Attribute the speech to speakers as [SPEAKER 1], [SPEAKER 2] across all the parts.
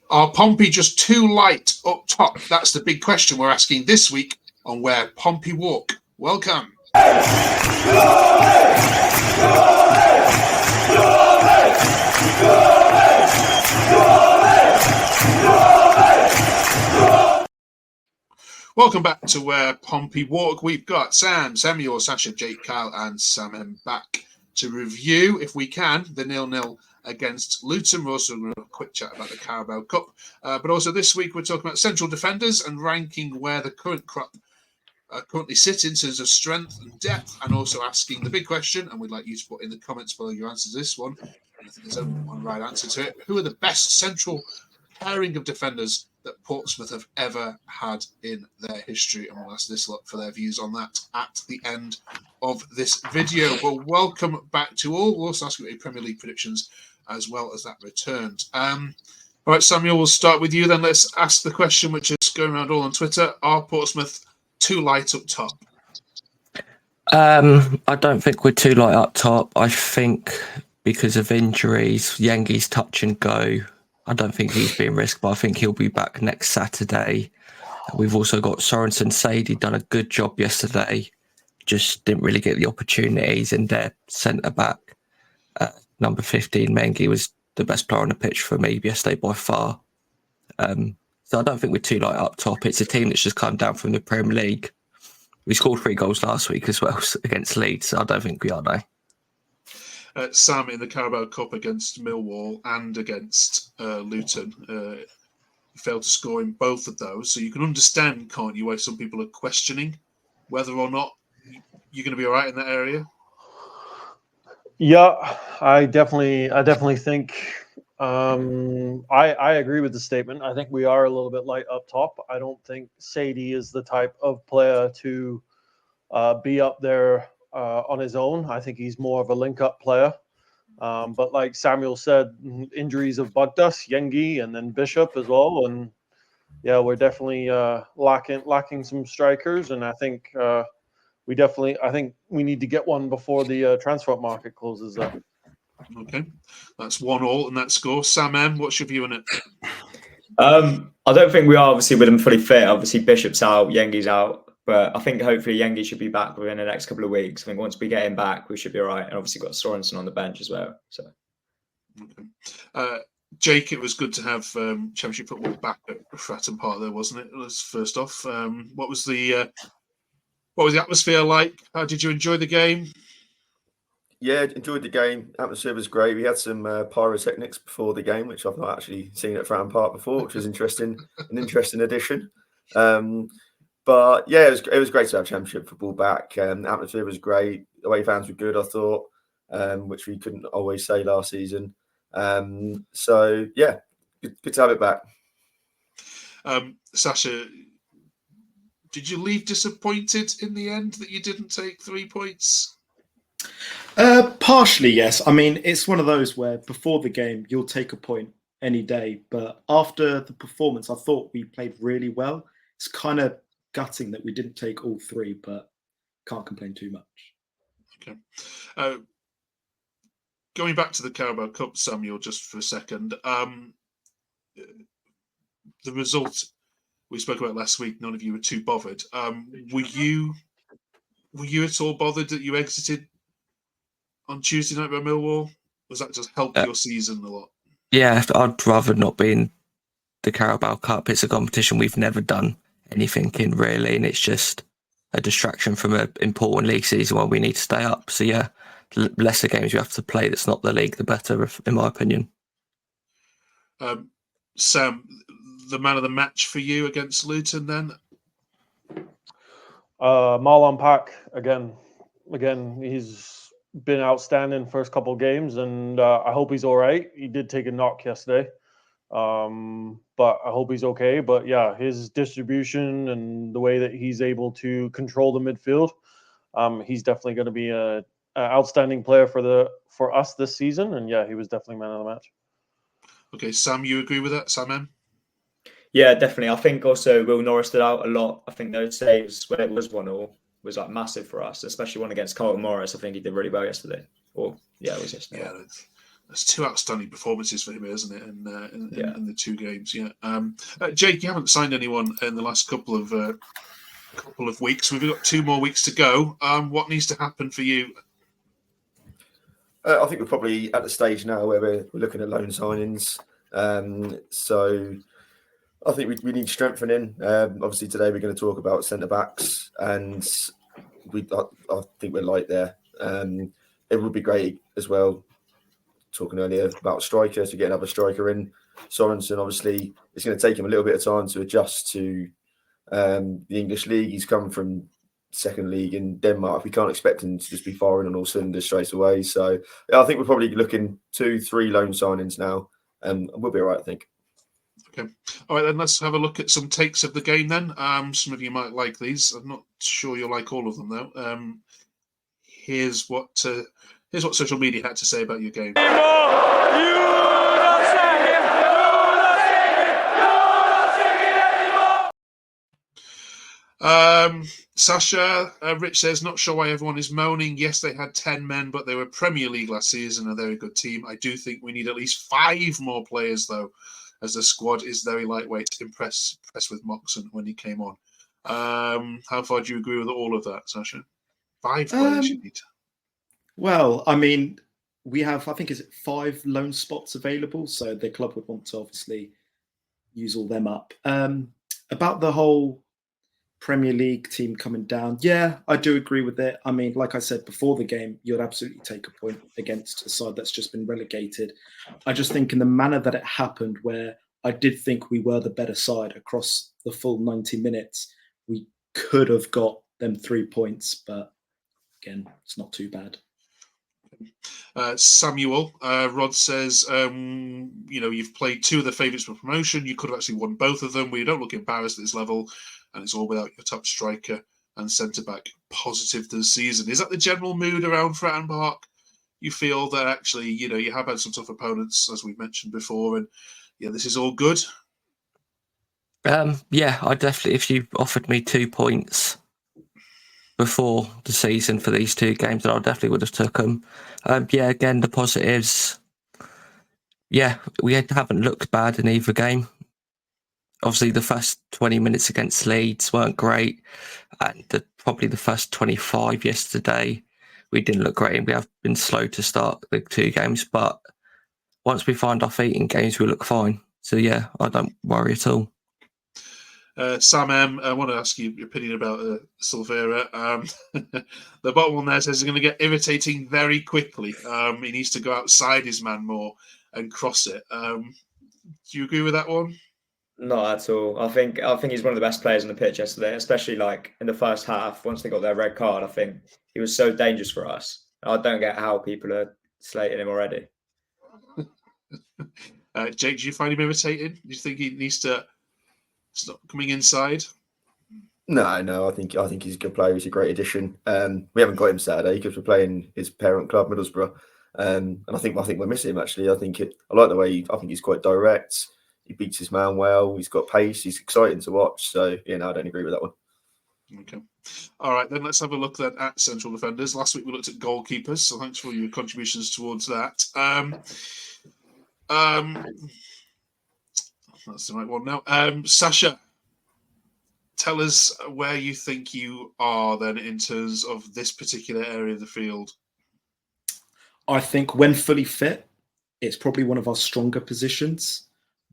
[SPEAKER 1] Are Pompey just too light up top? That's the big question we're asking this week on Where Pompey Walk. Welcome. Welcome back to Where Pompey Walk. We've got Sam, Samuel, Sasha, Jake, Kyle and Sam M back to review, if we can, the 0-0 against Luton. We're also going to have a quick chat about the Carabao Cup. But also this week we're talking about central defenders and ranking where the current crop currently sit in terms of strength and depth, and also asking the big question, and we'd like you to put in the comments below your answer to this one. I think there's only one right answer to it. Who are the best central pairing of defenders that Portsmouth have ever had in their history? And we'll ask this lot for their views on that at the end of this video. Well, welcome back to all. We'll also ask you Premier League predictions as well as that returned. All right, Samuel, we'll start with you then. Let's ask the question which is going around all on Twitter. Are Portsmouth too light up top?
[SPEAKER 2] I don't think we're too light up top. I think because of injuries, Yengi's touch and go. I don't think he's being risked, but I think he'll be back next Saturday. We've also got Sorensen Sadie done a good job yesterday. Just didn't really get the opportunities, and their centre back, number 15, Mengi, was the best player on the pitch for me yesterday by far. So I don't think we're too light up top. It's a team that's just come down from the Premier League. We scored 3 goals last week as well against Leeds, so I don't think we are, no.
[SPEAKER 1] Sam, in the Carabao Cup against Millwall and against Luton, you failed to score in both of those. So you can understand, can't you, why some people are questioning whether or not you're going to be all right in that area?
[SPEAKER 3] Yeah, I definitely think I agree with the statement. I think we are a little bit light up top. I don't think Sadie is the type of player to be up there on his own. I think he's more of a link-up player. But like Samuel said, injuries have bugged us, Yengi and then Bishop as well. And yeah, we're definitely lacking some strikers. And I think we need to get one before the transfer market closes up.
[SPEAKER 1] Okay, that's 1-1 in that score. Sam M, what's your view on it?
[SPEAKER 4] I don't think we are, obviously, with them fully fit. Obviously, Bishop's out, Yengi's out. But I think hopefully Yengi should be back within the next couple of weeks. I think once we get him back, we should be all right. And obviously got Sorensen on the bench as well. So,
[SPEAKER 1] okay. Jake, it was good to have Championship football back at Fratton Park there, wasn't it? First off, what was the atmosphere like? How did you enjoy the game?
[SPEAKER 5] Yeah, enjoyed the game. Atmosphere was great. We had some pyrotechnics before the game, which I've not actually seen at Fratton Park before, which was interesting. An interesting addition. But yeah, it was great to have Championship football back. The atmosphere was great. The away fans were good, I thought, which we couldn't always say last season. So yeah, good to have it back.
[SPEAKER 1] Sasha, did you leave disappointed in the end that you didn't take 3 points?
[SPEAKER 6] Partially, yes. I mean, it's one of those where before the game, you'll take a point any day. But after the performance, I thought we played really well. It's kind of gutting that we didn't take all 3, but can't complain too much.
[SPEAKER 1] Okay. Going back to the Carabao Cup, Samuel, just for a second. The result we spoke about last week, none of you were too bothered. Were you at all bothered that you exited on Tuesday night by Millwall? Was that just help your season a lot?
[SPEAKER 2] Yeah, I'd rather not be in the Carabao Cup. It's a competition we've never done anything in, really, and it's just a distraction from an important league season where we need to stay up. So yeah, the lesser games you have to play that's not the league, the better, in my opinion.
[SPEAKER 1] Sam, the man of the match for you against Luton then?
[SPEAKER 3] Marlon Pack, again, he's been outstanding first couple of games, and I hope he's all right. He did take a knock yesterday, but I hope he's okay. But yeah, his distribution and the way that he's able to control the midfield, he's definitely going to be an outstanding player for us this season. And yeah, he was definitely man of the match.
[SPEAKER 1] Okay, Sam, you agree with that, Sam M?
[SPEAKER 4] Yeah, definitely. I think also Will Norris stood out a lot. I think those saves when it was 1-1 was like massive for us, especially one against Carlton Morris. I think he did really well yesterday. Or yeah, it was yesterday.
[SPEAKER 1] Yeah, That's two outstanding performances for him, isn't it?
[SPEAKER 4] Yeah.
[SPEAKER 1] In the two games, yeah. Jake, you haven't signed anyone in the last couple of weeks. We've got 2 more weeks to go. What needs to happen for you?
[SPEAKER 5] I think we're probably at the stage now where we're looking at loan signings. So I think we need strengthening. Obviously, today we're going to talk about centre backs, and I think we're light there. It would be great as well. Talking earlier about strikers, to get another striker in. Sorensen, obviously, it's going to take him a little bit of time to adjust to the English league. He's come from second league in Denmark. We can't expect him to just be firing on all cylinders straight away. So yeah, I think we're probably looking 2-3 loan signings now, and we'll be all right, I think.
[SPEAKER 1] Okay. All right, then let's have a look at some takes of the game then. Some of you might like these. I'm not sure you'll like all of them, though. Here's what social media had to say about your game. Sasha, Rich says, not sure why everyone is moaning. Yes, they had 10 men, but they were Premier League last season, a very good team. I do think we need at least 5 more players, though, as the squad is very lightweight. Impressed with Moxon when he came on. How far do you agree with all of that, Sasha? 5 players you need.
[SPEAKER 6] Well, I mean, we have, I think, is it 5 loan spots available? So the club would want to obviously use all them up. About the whole Premier League team coming down, yeah, I do agree with it. I mean, like I said before the game, you'd absolutely take a point against a side that's just been relegated. I just think in the manner that it happened, where I did think we were the better side across the full 90 minutes, we could have got them 3 points, but again, it's not too bad.
[SPEAKER 1] Samuel, Rod says, you've played 2 of the favourites for promotion. You could have actually won both of them. We don't look embarrassed at this level, and it's all without your top striker and centre-back positive this season. Is that the general mood around Fratton Park? You feel that actually, you have had some tough opponents, as we've mentioned before, and this is all good?
[SPEAKER 2] Yeah, I definitely, if you offered me 2 points before the season for these 2 games, then I definitely would have took them. Again, the positives. Yeah, we haven't looked bad in either game. Obviously, the first 20 minutes against Leeds weren't great, and probably the first 25 yesterday, we didn't look great, and we have been slow to start the 2 games. But once we find our feet in games, we look fine. So yeah, I don't worry at all.
[SPEAKER 1] Sam M, I want to ask you your opinion about Silvera. The bottom one there says he's going to get irritating very quickly. He needs to go outside his man more and cross it. Do you agree with that one?
[SPEAKER 4] Not at all. I think he's one of the best players on the pitch yesterday, especially like in the first half. Once they got their red card, I think he was so dangerous for us. I don't get how people are slating him already.
[SPEAKER 1] Jake, do you find him irritating? Do you think he needs to stop coming inside?
[SPEAKER 5] No. I think he's a good player. He's a great addition. We haven't got him Saturday because we're playing his parent club, Middlesbrough, and I think we're missing him actually. I like the way I think he's quite direct. He beats his man well. He's got pace. He's exciting to watch. So I don't agree with that one.
[SPEAKER 1] Okay. All right, then let's have a look then at central defenders. Last week we looked at goalkeepers, so thanks for your contributions towards that. That's the right one now. Sasha, tell us where you think you are then in terms of this particular area of the field.
[SPEAKER 6] I think when fully fit, it's probably one of our stronger positions,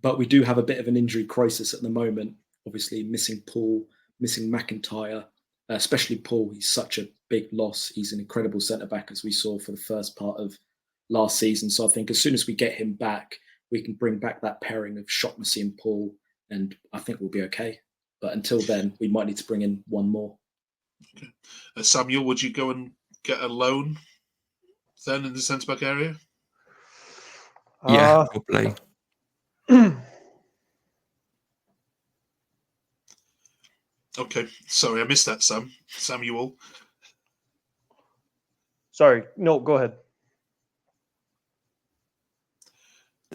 [SPEAKER 6] but we do have a bit of an injury crisis at the moment. Obviously, missing Paul, missing McIntyre, especially Paul. He's such a big loss. He's an incredible centre-back, as we saw for the first part of last season. So I think as soon as we get him back, we can bring back that pairing of Shotmassy and Paul, and I think we'll be okay. But until then, we might need to bring in one more.
[SPEAKER 1] Okay. Samuel, would you go and get a loan then in the centre-back area?
[SPEAKER 2] Yeah, probably.
[SPEAKER 1] Okay, sorry, I missed that, Samuel.
[SPEAKER 3] Sorry, no, go ahead.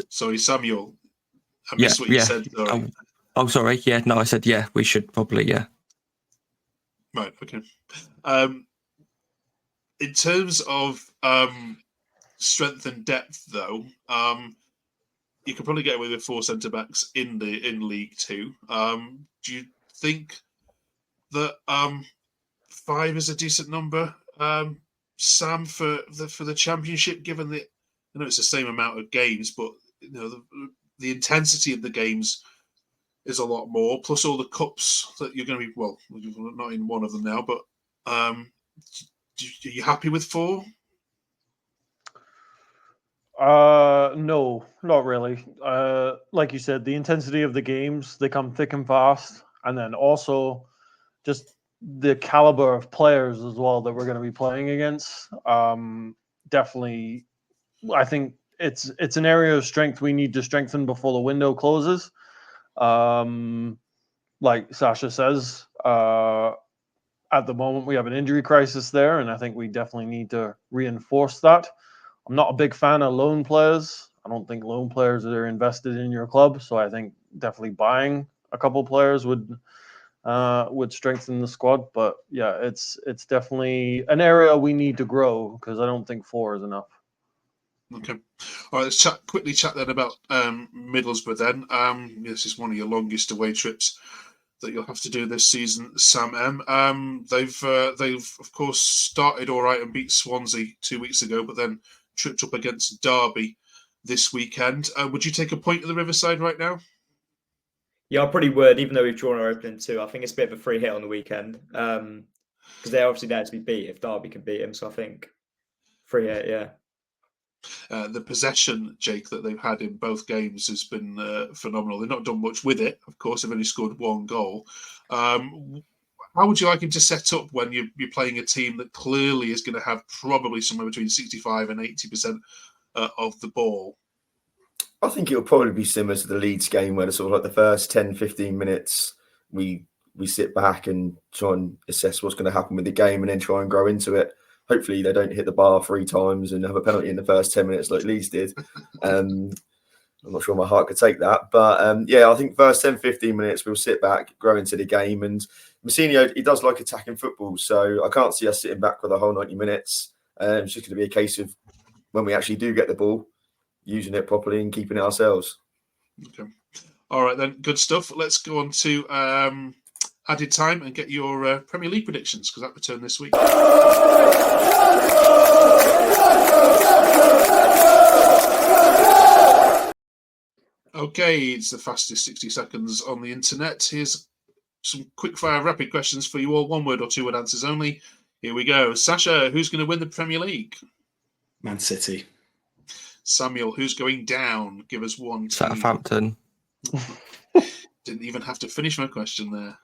[SPEAKER 1] Sorry, Samuel. I missed what you said. Sorry.
[SPEAKER 2] Oh, sorry. Yeah, no, I said, yeah, we should probably, yeah.
[SPEAKER 1] Right, okay. In terms of strength and depth, though, you could probably get away with 4 centre backs in League Two. Do you think that 5 is a decent number, Sam, for the Championship? Given that I know it's the same amount of games, but the intensity of the games is a lot more. Plus all the cups that you're going to be. Well, you're not in one of them now, but are you happy with 4?
[SPEAKER 3] No, not really. Like you said, the intensity of the games, they come thick and fast. And then also just the caliber of players as well that we're going to be playing against. Definitely, I think it's an area of strength we need to strengthen before the window closes. Like Sasha says, at the moment we have an injury crisis there, and I think we definitely need to reinforce that. I'm not a big fan of loan players. I don't think loan players are invested in your club, so I think definitely buying a couple players would strengthen the squad. But yeah, it's definitely an area we need to grow because I don't think 4 is enough.
[SPEAKER 1] Okay. All right, let's quickly chat then about Middlesbrough then. This is one of your longest away trips that you'll have to do this season, Sam M. They've of course started all right and beat Swansea 2 weeks ago, but then tripped up against Derby this weekend. Would you take a point to the Riverside right now?
[SPEAKER 4] Yeah, I probably would, even though we've drawn our opening 2. I think it's a bit of a free hit on the weekend because they're obviously there to be beat if Derby can beat him. So I think free hit, yeah.
[SPEAKER 1] The possession, Jake, that they've had in both games has been phenomenal. They've not done much with it. Of course, they've only scored 1 goal. How would you like him to set up when you're playing a team that clearly is going to have probably somewhere between 65 and 80% of the ball?
[SPEAKER 5] I think it'll probably be similar to the Leeds game where the first 10, 15 minutes we sit back and try and assess what's going to happen with the game and then try and grow into it. Hopefully they don't hit the bar 3 times and have a penalty in the first 10 minutes like Leeds did. I'm not sure my heart could take that. But I think first 10, 15 minutes we'll sit back, grow into the game. And Mousinho, he does like attacking football. So I can't see us sitting back for the whole 90 minutes. It's just going to be a case of when we actually do get the ball, using it properly and keeping it ourselves.
[SPEAKER 1] Okay. All right, then. Good stuff. Let's go on to added time and get your Premier League predictions because that returned this week. Okay, it's the fastest 60 seconds on the internet. Here's some quick-fire rapid questions for you all. 1-word or 2-word answers only. Here we go. Sasha, who's going to win the Premier League?
[SPEAKER 6] Man City.
[SPEAKER 1] Samuel, who's going down? Give us one team.
[SPEAKER 2] Southampton.
[SPEAKER 1] Didn't even have to finish my question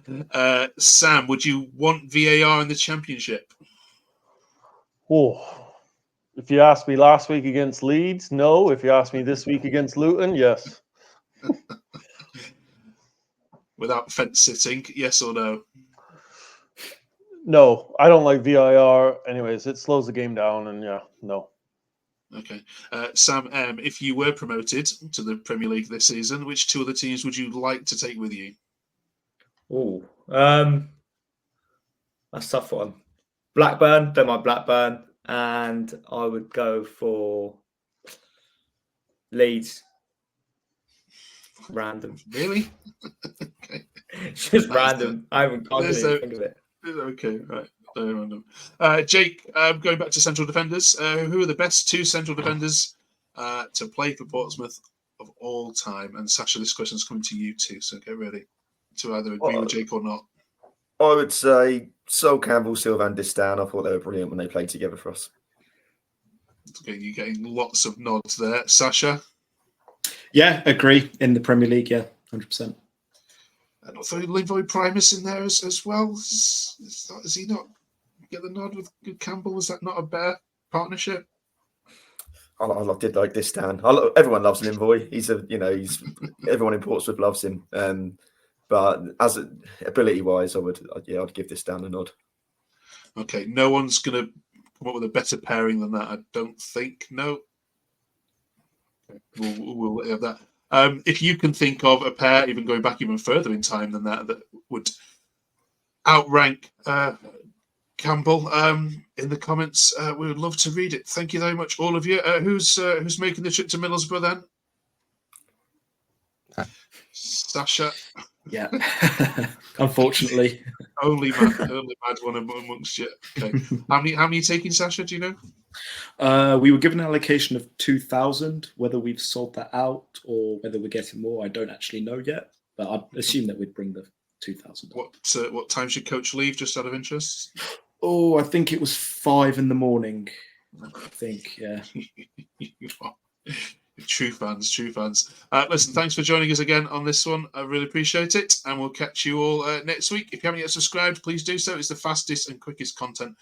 [SPEAKER 1] there. Sam, would you want VAR in the Championship?
[SPEAKER 3] Oh, if you asked me last week against Leeds, no. If you asked me this week against Luton, yes.
[SPEAKER 1] Without fence sitting, yes or no?
[SPEAKER 3] No, I don't like VAR. Anyways, it slows the game down, and no.
[SPEAKER 1] Okay. Sam M., if you were promoted to the Premier League this season, which 2 other teams would you like to take with you?
[SPEAKER 4] Oh, that's a tough one. Blackburn, don't mind Blackburn. And I would go for Leeds. Random.
[SPEAKER 1] Really? Okay.
[SPEAKER 4] It's just random. I can't even think of it.
[SPEAKER 1] Okay, right. Very random. Jake, going back to central defenders, who are the best 2 central defenders to play for Portsmouth of all time? And Sasha, this question's coming to you too, so get ready to either agree with Jake or not.
[SPEAKER 5] I would say Sol Campbell, Sylvain Distin. I thought they were brilliant when they played together for us.
[SPEAKER 1] Okay, you're getting lots of nods there. Sasha?
[SPEAKER 6] Yeah, agree. In the Premier League, yeah, 100%.
[SPEAKER 1] And also Leroy Primus in there as well. Is he not get the nod with Campbell? Was that not a better partnership?
[SPEAKER 5] I did like Distin. Everyone loves Leroy. He's everyone in Portsmouth loves him. But as ability-wise, I'd give Distin a nod.
[SPEAKER 1] Okay, no one's going to come up with a better pairing than that, I don't think. No. Okay, we'll have that. If you can think of a pair, even going back even further in time than that would outrank Campbell in the comments. We would love to read it. Thank you very much, all of you. Who's making the trip to Middlesbrough then? Sasha.
[SPEAKER 6] Yeah. Unfortunately.
[SPEAKER 1] only mad one amongst you. Okay. How many are you taking, Sasha? Do you know?
[SPEAKER 6] We were given an allocation of 2,000. Whether we've sold that out or whether we're getting more, I don't actually know yet. But I'd assume that we'd bring the 2,000.
[SPEAKER 1] What time should Coach leave? Just out of interest.
[SPEAKER 6] Oh, I think it was 5 a.m. I think, yeah.
[SPEAKER 1] True fans. Listen, thanks for joining us again on this one. I really appreciate it, and we'll catch you all next week. If you haven't yet subscribed, please do so. It's the fastest and quickest content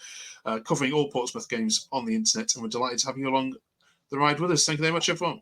[SPEAKER 1] covering all Portsmouth games on the internet, and we're delighted to have you along the ride with us. Thank you very much, everyone.